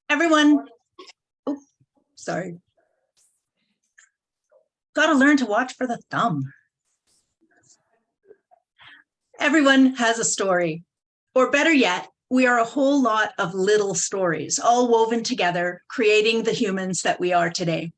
Everyone, oh, sorry. Got to learn to watch for the thumb. Everyone has a story, or better yet, we are a whole lot of little stories, all woven together, creating the humans that we are today.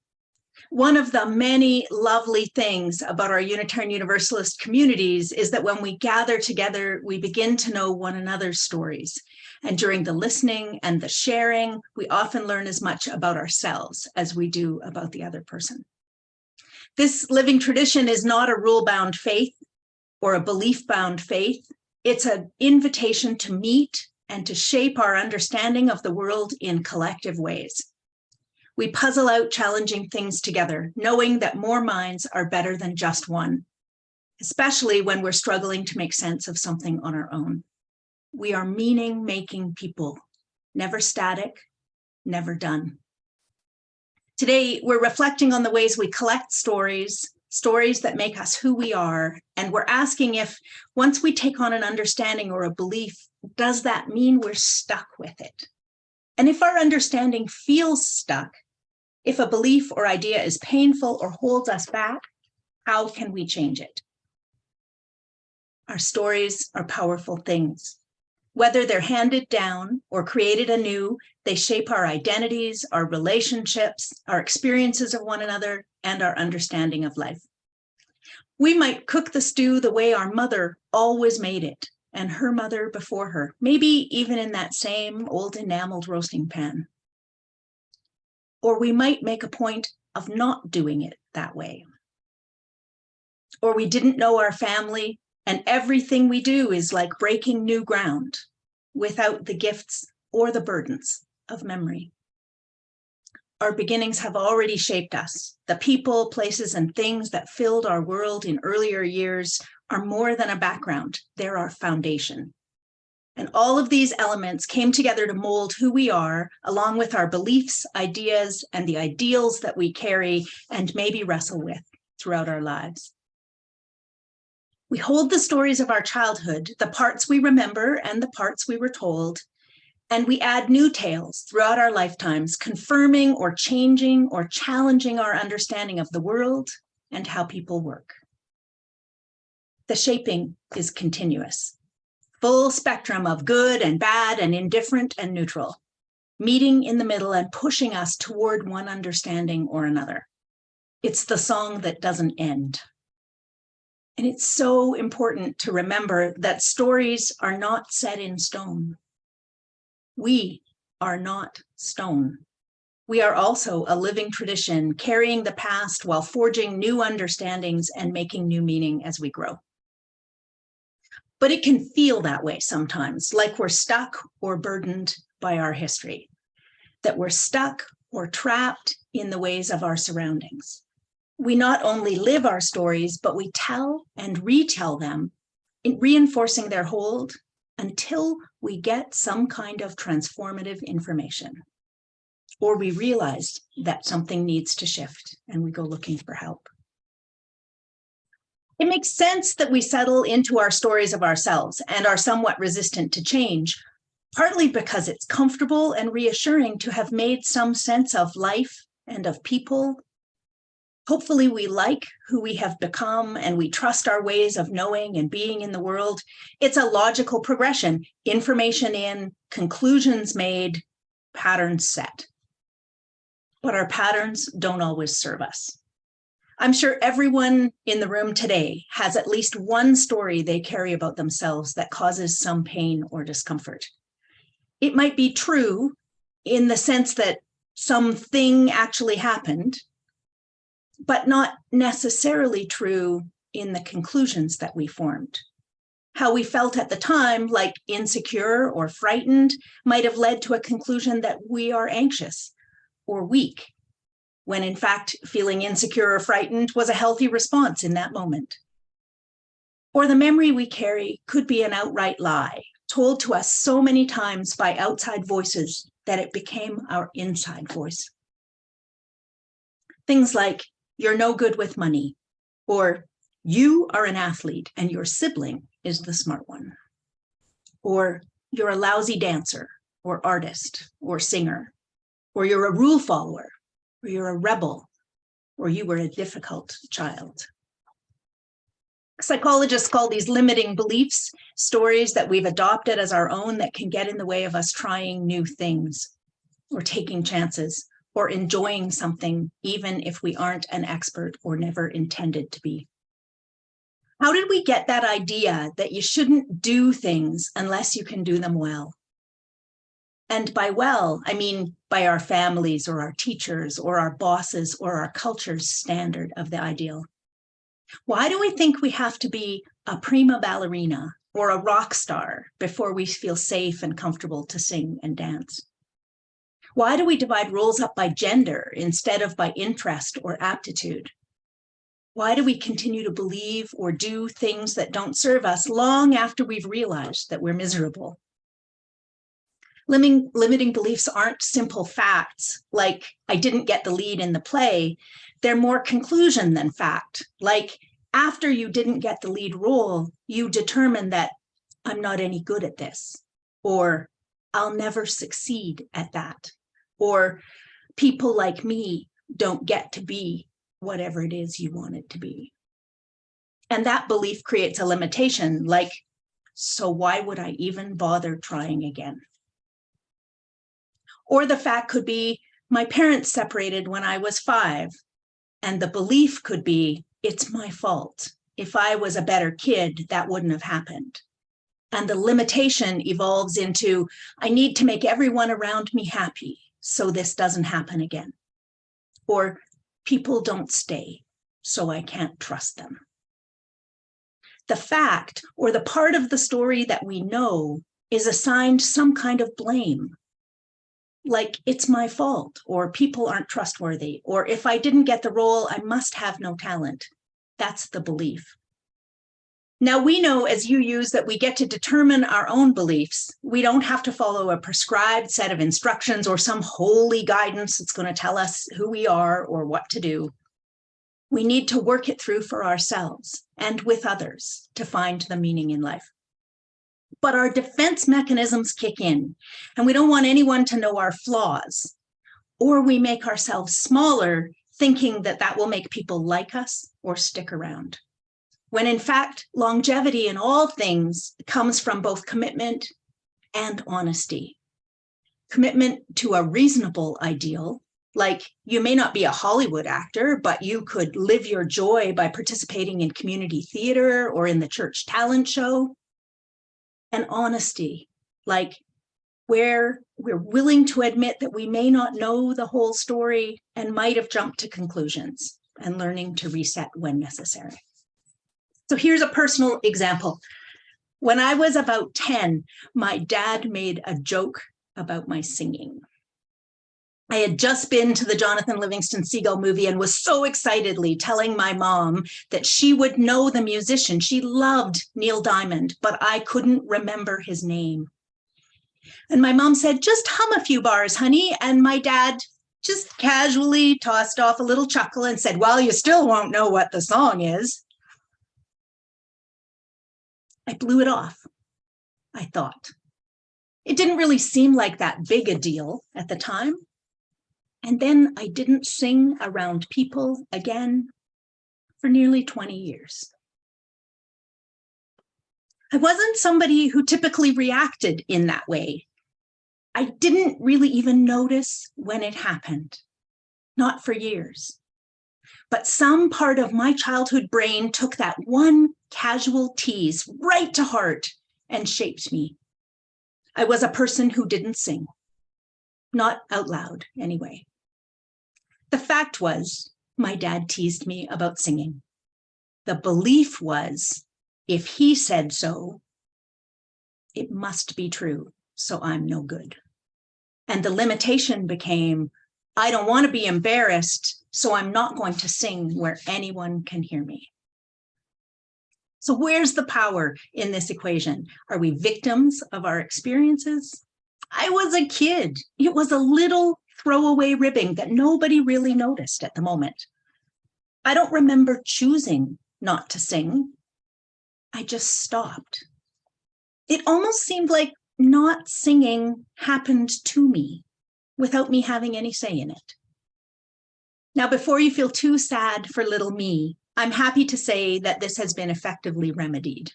One of the many lovely things about our Unitarian Universalist communities is that when we gather together, we begin to know one another's stories. And during the listening and the sharing, we often learn as much about ourselves as we do about the other person. This living tradition is not a rule-bound faith or a belief-bound faith. It's an invitation to meet and to shape our understanding of the world in collective ways. We puzzle out challenging things together, knowing that more minds are better than just one, especially when we're struggling to make sense of something on our own. We are meaning-making people, never static, never done. Today, we're reflecting on the ways we collect stories that make us who we are, and we're asking if, once we take on an understanding or a belief, does that mean we're stuck with it? And if our understanding feels stuck, if a belief or idea is painful or holds us back, how can we change it? Our stories are powerful things. Whether they're handed down or created anew, they shape our identities, our relationships, our experiences of one another, and our understanding of life. We might cook the stew the way our mother always made it, and her mother before her, maybe even in that same old enameled roasting pan. Or we might make a point of not doing it that way. Or we didn't know our family, and everything we do is like breaking new ground without the gifts or the burdens of memory. Our beginnings have already shaped us. The people, places, and things that filled our world in earlier years are more than a background, they're our foundation. And all of these elements came together to mold who we are, along with our beliefs, ideas, and the ideals that we carry and maybe wrestle with throughout our lives. We hold the stories of our childhood, the parts we remember and the parts we were told, and we add new tales throughout our lifetimes, confirming or changing or challenging our understanding of the world and how people work. The shaping is continuous. Full spectrum of good and bad and indifferent and neutral, meeting in the middle and pushing us toward one understanding or another. It's the song that doesn't end. And it's so important to remember that stories are not set in stone. We are not stone. We are also a living tradition, carrying the past while forging new understandings and making new meaning as we grow. But it can feel that way sometimes, like we're stuck or burdened by our history, that we're stuck or trapped in the ways of our surroundings. We not only live our stories, but we tell and retell them, reinforcing their hold until we get some kind of transformative information, or we realize that something needs to shift and we go looking for help. It makes sense that we settle into our stories of ourselves and are somewhat resistant to change, partly because it's comfortable and reassuring to have made some sense of life and of people. Hopefully we like who we have become and we trust our ways of knowing and being in the world. It's a logical progression, information in, conclusions made, patterns set. But our patterns don't always serve us. I'm sure everyone in the room today has at least one story they carry about themselves that causes some pain or discomfort. It might be true in the sense that something actually happened, but not necessarily true in the conclusions that we formed. How we felt at the time, like insecure or frightened, might have led to a conclusion that we are anxious or weak, when in fact, feeling insecure or frightened was a healthy response in that moment. Or the memory we carry could be an outright lie, told to us so many times by outside voices that it became our inside voice. Things like, "You're no good with money," or "You are an athlete and your sibling is the smart one," or "You're a lousy dancer or artist or singer," or you're a rule follower, or you're a rebel, or you were a difficult child. Psychologists call these limiting beliefs stories that we've adopted as our own that can get in the way of us trying new things, or taking chances, or enjoying something, even if we aren't an expert or never intended to be. How did we get that idea that you shouldn't do things unless you can do them well? And by well, I mean by our families or our teachers or our bosses or our culture's standard of the ideal. Why do we think we have to be a prima ballerina or a rock star before we feel safe and comfortable to sing and dance? Why do we divide roles up by gender instead of by interest or aptitude? Why do we continue to believe or do things that don't serve us long after we've realized that we're miserable? Limiting beliefs aren't simple facts, like I didn't get the lead in the play. They're more conclusion than fact. Like after you didn't get the lead role, you determine that I'm not any good at this, or I'll never succeed at that, or people like me don't get to be whatever it is you want it to be. And that belief creates a limitation, like, so why would I even bother trying again? Or the fact could be, my parents separated when I was 5, and the belief could be, it's my fault. If I was a better kid, that wouldn't have happened. And the limitation evolves into, I need to make everyone around me happy so this doesn't happen again. Or people don't stay, so I can't trust them. The fact, or the part of the story that we know, is assigned some kind of blame. Like it's my fault, or people aren't trustworthy, or if I didn't get the role, I must have no talent. That's the belief. Now we know as UUs that we get to determine our own beliefs. We don't have to follow a prescribed set of instructions or some holy guidance that's going to tell us who we are or what to do. We need to work it through for ourselves and with others to find the meaning in life. But our defense mechanisms kick in, and we don't want anyone to know our flaws, or we make ourselves smaller, thinking that that will make people like us or stick around. When in fact, longevity in all things comes from both commitment and honesty. Commitment to a reasonable ideal, like you may not be a Hollywood actor, but you could live your joy by participating in community theater or in the church talent show. And honesty, like where we're willing to admit that we may not know the whole story and might have jumped to conclusions, and learning to reset when necessary. So here's a personal example. When I was about 10, my dad made a joke about my singing. I had just been to the Jonathan Livingston Seagull movie and was so excitedly telling my mom that she would know the musician. She loved Neil Diamond, but I couldn't remember his name. And my mom said, just hum a few bars, honey. And my dad just casually tossed off a little chuckle and said, well, you still won't know what the song is. I blew it off, I thought. It didn't really seem like that big a deal at the time. And then I didn't sing around people again for nearly 20 years. I wasn't somebody who typically reacted in that way. I didn't really even notice when it happened, not for years. But some part of my childhood brain took that one casual tease right to heart and shaped me. I was a person who didn't sing, not out loud anyway. The fact was, my dad teased me about singing. The belief was, if he said so, it must be true, so I'm no good. And the limitation became, I don't want to be embarrassed, so I'm not going to sing where anyone can hear me. So where's the power in this equation? Are we victims of our experiences? I was a kid. It was a little throwaway ribbing that nobody really noticed at the moment. I don't remember choosing not to sing. I just stopped. It almost seemed like not singing happened to me. without me having any say in it. Now, before you feel too sad for little me, I'm happy to say that this has been effectively remedied.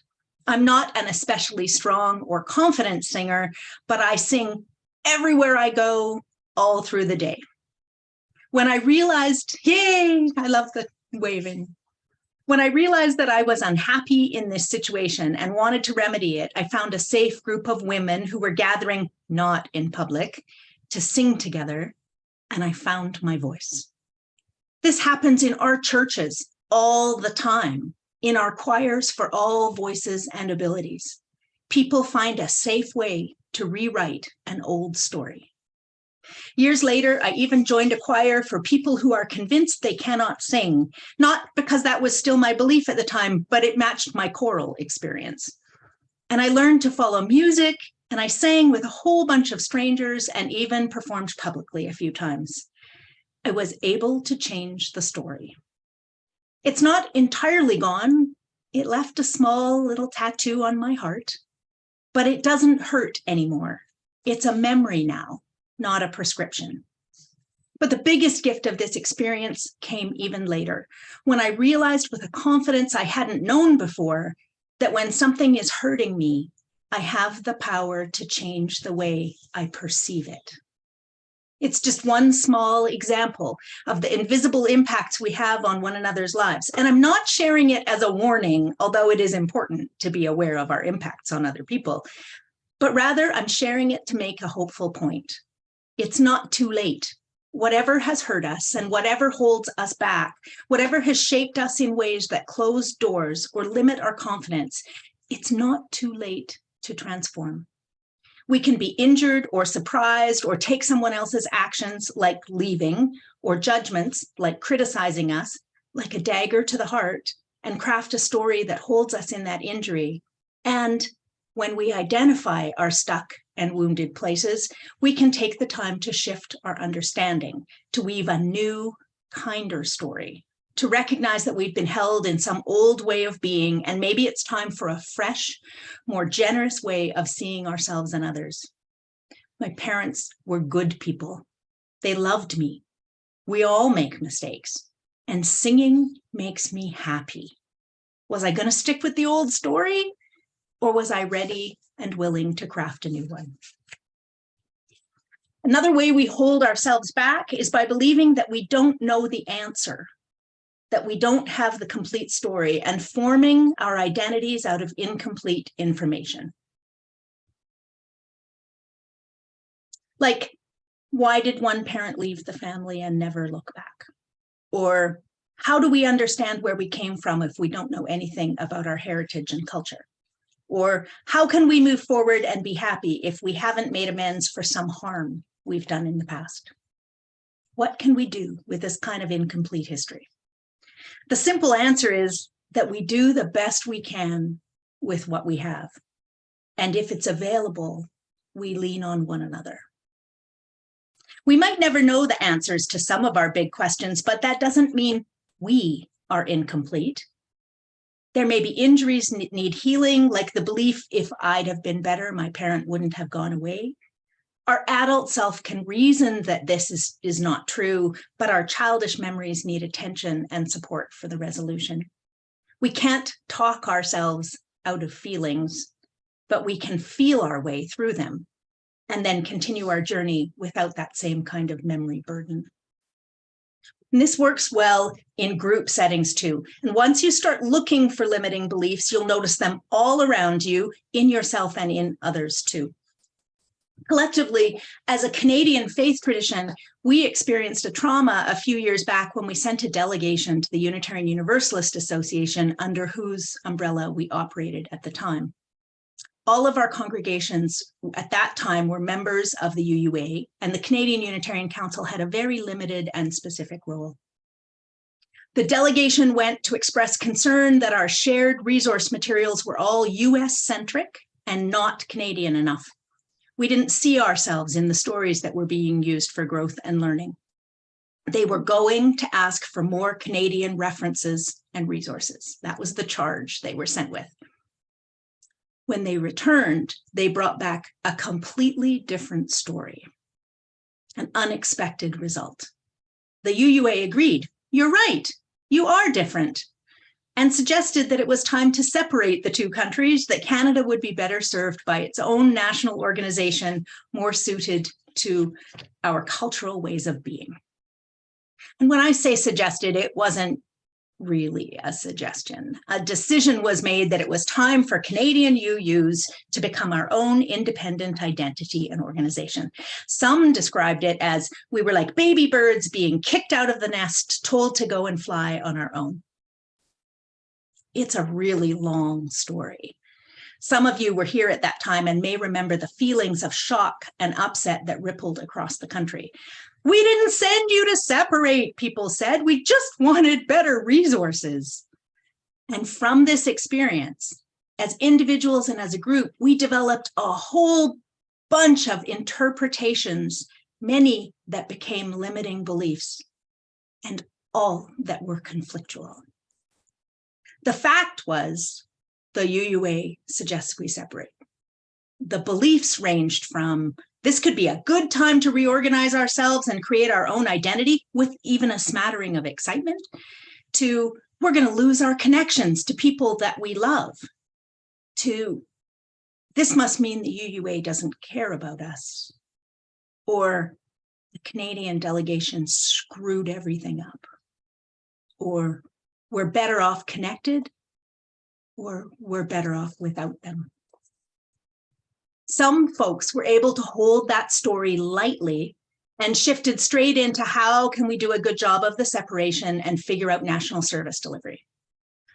I'm not an especially strong or confident singer, but I sing everywhere I go, all through the day. When I realized, yay, I love the waving. When I realized that I was unhappy in this situation and wanted to remedy it, I found a safe group of women who were gathering, not in public, to sing together, and I found my voice. This happens in our churches all the time, in our choirs for all voices and abilities. People find a safe way to rewrite an old story. Years later, I even joined a choir for people who are convinced they cannot sing, not because that was still my belief at the time, but it matched my choral experience. And I learned to follow music, and I sang with a whole bunch of strangers and even performed publicly a few times. I was able to change the story. It's not entirely gone. It left a small little tattoo on my heart, but it doesn't hurt anymore. It's a memory now, not a prescription. But the biggest gift of this experience came even later, when I realized with a confidence I hadn't known before that when something is hurting me, I have the power to change the way I perceive it. It's just one small example of the invisible impacts we have on one another's lives. And I'm not sharing it as a warning, although it is important to be aware of our impacts on other people, but rather I'm sharing it to make a hopeful point. It's not too late. Whatever has hurt us and whatever holds us back, whatever has shaped us in ways that close doors or limit our confidence, it's not too late to transform. We can be injured or surprised or take someone else's actions like leaving, or judgments like criticizing us, like a dagger to the heart, and craft a story that holds us in that injury. And when we identify our stuck and wounded places, we can take the time to shift our understanding, to weave a new, kinder story, to recognize that we've been held in some old way of being, and maybe it's time for a fresh, more generous way of seeing ourselves and others. My parents were good people. They loved me. We all make mistakes, and singing makes me happy. Was I going to stick with the old story, or was I ready and willing to craft a new one? Another way we hold ourselves back is by believing that we don't know the answer, that we don't have the complete story, and forming our identities out of incomplete information. Like, why did one parent leave the family and never look back? Or how do we understand where we came from if we don't know anything about our heritage and culture? Or how can we move forward and be happy if we haven't made amends for some harm we've done in the past? What can we do with this kind of incomplete history? The simple answer is that we do the best we can with what we have. And if it's available, we lean on one another. We might never know the answers to some of our big questions, but that doesn't mean we are incomplete. There may be injuries that need healing, like the belief if I'd have been better, my parent wouldn't have gone away. Our adult self can reason that this is not true, but our childish memories need attention and support for the resolution. We can't talk ourselves out of feelings, but we can feel our way through them and then continue our journey without that same kind of memory burden. And this works well in group settings too. And once you start looking for limiting beliefs, you'll notice them all around you, in yourself and in others too. Collectively, as a Canadian faith tradition, we experienced a trauma a few years back when we sent a delegation to the Unitarian Universalist Association, under whose umbrella we operated at the time. All of our congregations at that time were members of the UUA, and the Canadian Unitarian Council had a very limited and specific role. The delegation went to express concern that our shared resource materials were all US-centric and not Canadian enough. We didn't see ourselves in the stories that were being used for growth and learning. They were going to ask for more Canadian references and resources. That was the charge they were sent with. When they returned, they brought back a completely different story. an unexpected result. The UUA agreed, "You're right, you are different," and suggested that it was time to separate the two countries, that Canada would be better served by its own national organization, more suited to our cultural ways of being. And when I say suggested, it wasn't really a suggestion. A decision was made that it was time for Canadian UUs to become our own independent identity and organization. Some described it as we were like baby birds being kicked out of the nest, told to go and fly on our own. It's a really long story. Some of you were here at that time and may remember the feelings of shock and upset that rippled across the country. "We didn't send you to separate," people said. "We just wanted better resources." And from this experience, as individuals and as a group, we developed a whole bunch of interpretations, many that became limiting beliefs, and all that were conflictual. The fact was, the UUA suggests we separate. The beliefs ranged from, this could be a good time to reorganize ourselves and create our own identity, with even a smattering of excitement, to, we're going to lose our connections to people that we love, to, this must mean the UUA doesn't care about us, or the Canadian delegation screwed everything up, or we're better off connected, or we're better off without them. Some folks were able to hold that story lightly and shifted straight into how can we do a good job of the separation and figure out national service delivery.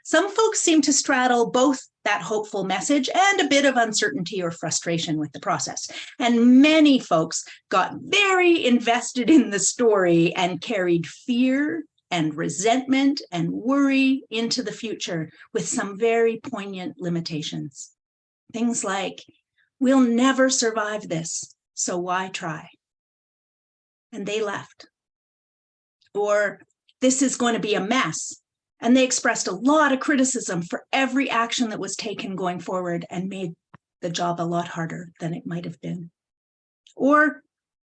Some folks seem to straddle both that hopeful message and a bit of uncertainty or frustration with the process. And many folks got very invested in the story and carried fear and resentment and worry into the future with some very poignant limitations. Things like, we'll never survive this, so why try? And they left. Or, this is going to be a mess. And they expressed a lot of criticism for every action that was taken going forward and made the job a lot harder than it might have been. Or,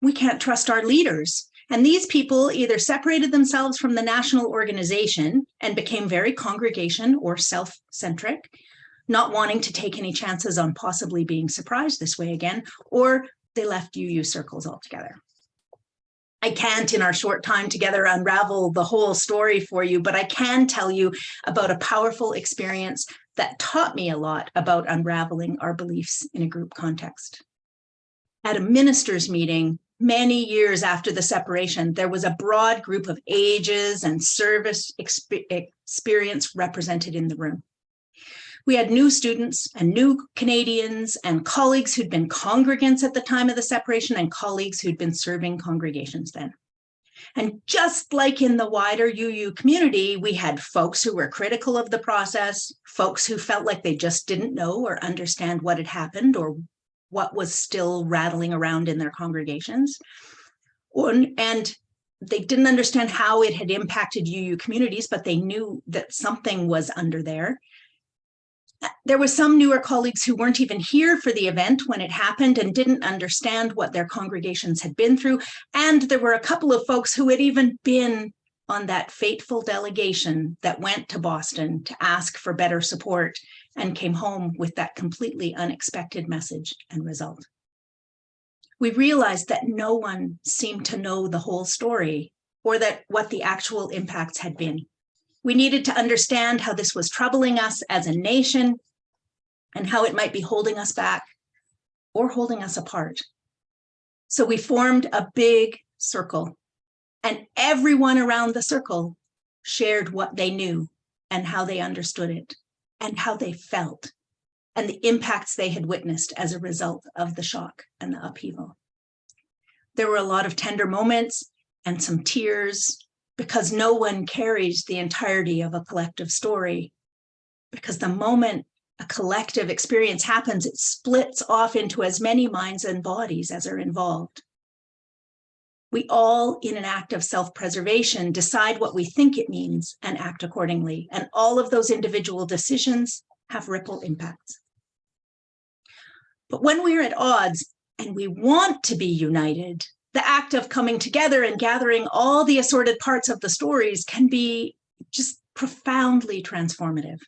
we can't trust our leaders. And these people either separated themselves from the national organization and became very congregation or self-centric, not wanting to take any chances on possibly being surprised this way again, or they left UU circles altogether. I can't, in our short time together, unravel the whole story for you, but I can tell you about a powerful experience that taught me a lot about unraveling our beliefs in a group context. At a ministers' meeting, many years after the separation, there was a broad group of ages and service experience represented in the room. We had new students and new Canadians and colleagues who'd been congregants at the time of the separation and colleagues who'd been serving congregations then. And just like in the wider UU community, we had folks who were critical of the process, folks who felt like they just didn't know or understand what had happened or what was still rattling around in their congregations. And they didn't understand how it had impacted UU communities, but they knew that something was under there. There were some newer colleagues who weren't even here for the event when it happened and didn't understand what their congregations had been through. And there were a couple of folks who had even been on that fateful delegation that went to Boston to ask for better support and came home with that completely unexpected message and result. We realized that no one seemed to know the whole story or that what the actual impacts had been. We needed to understand how this was troubling us as a nation and how it might be holding us back or holding us apart. So we formed a big circle, and everyone around the circle shared what they knew and how they understood it and how they felt and the impacts they had witnessed as a result of the shock and the upheaval. There were a lot of tender moments and some tears, because no one carries the entirety of a collective story. Because the moment a collective experience happens, it splits off into as many minds and bodies as are involved. We all, in an act of self-preservation, decide what we think it means and act accordingly. And all of those individual decisions have ripple impacts. But when we're at odds and we want to be united, The act of coming together and gathering all the assorted parts of the stories can be just profoundly transformative.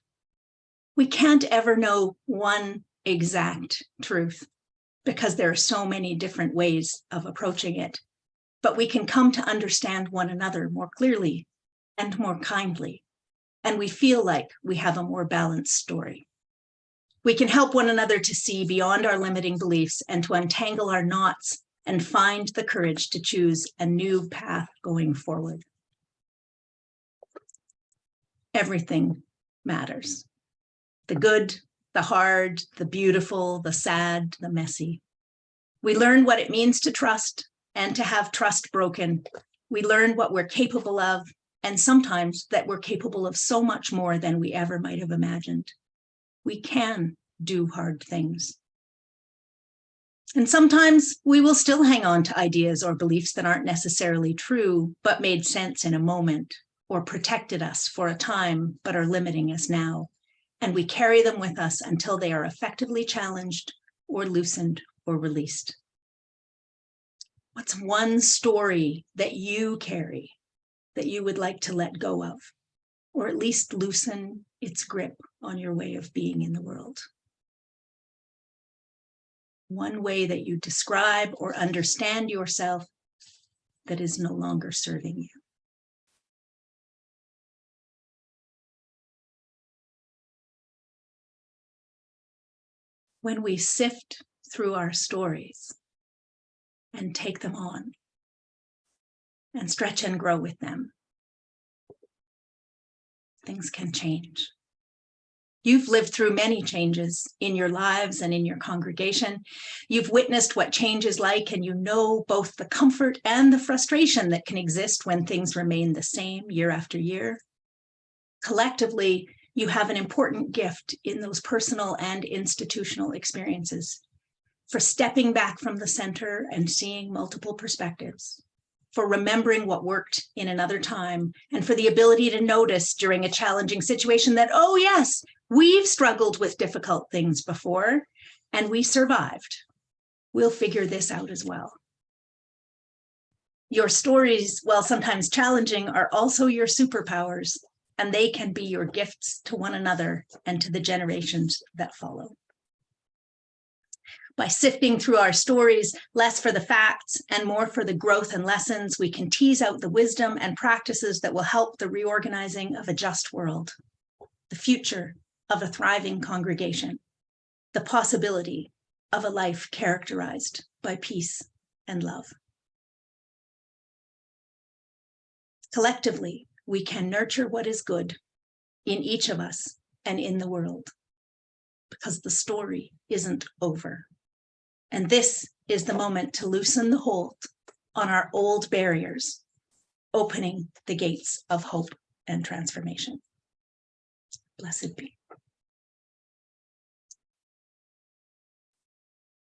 We can't ever know one exact truth because there are so many different ways of approaching it, but we can come to understand one another more clearly and more kindly, and we feel like we have a more balanced story. We can help one another to see beyond our limiting beliefs and to untangle our knots and find the courage to choose a new path going forward. Everything matters. The good, the hard, the beautiful, the sad, the messy. We learn what it means to trust and to have trust broken. We learn what we're capable of, and sometimes that we're capable of so much more than we ever might have imagined. We can do hard things. And sometimes we will still hang on to ideas or beliefs that aren't necessarily true, but made sense in a moment, or protected us for a time, but are limiting us now. And we carry them with us until they are effectively challenged or loosened or released. What's one story that you carry that you would like to let go of, or at least loosen its grip on your way of being in the world? One way that you describe or understand yourself that is no longer serving you. When we sift through our stories and take them on and stretch and grow with them, things can change. You've lived through many changes in your lives and in your congregation. You've witnessed what change is like, and you know both the comfort and the frustration that can exist when things remain the same year after year. Collectively, you have an important gift in those personal and institutional experiences for stepping back from the center and seeing multiple perspectives, for remembering what worked in another time, and for the ability to notice during a challenging situation that, oh yes, we've struggled with difficult things before and we survived. We'll figure this out as well. Your stories, while sometimes challenging, are also your superpowers, and they can be your gifts to one another and to the generations that follow. By sifting through our stories, less for the facts and more for the growth and lessons, we can tease out the wisdom and practices that will help the reorganizing of a just world, the future of a thriving congregation, the possibility of a life characterized by peace and love. Collectively, we can nurture what is good in each of us and in the world, because the story isn't over. And this is the moment to loosen the hold on our old barriers, opening the gates of hope and transformation. Blessed be.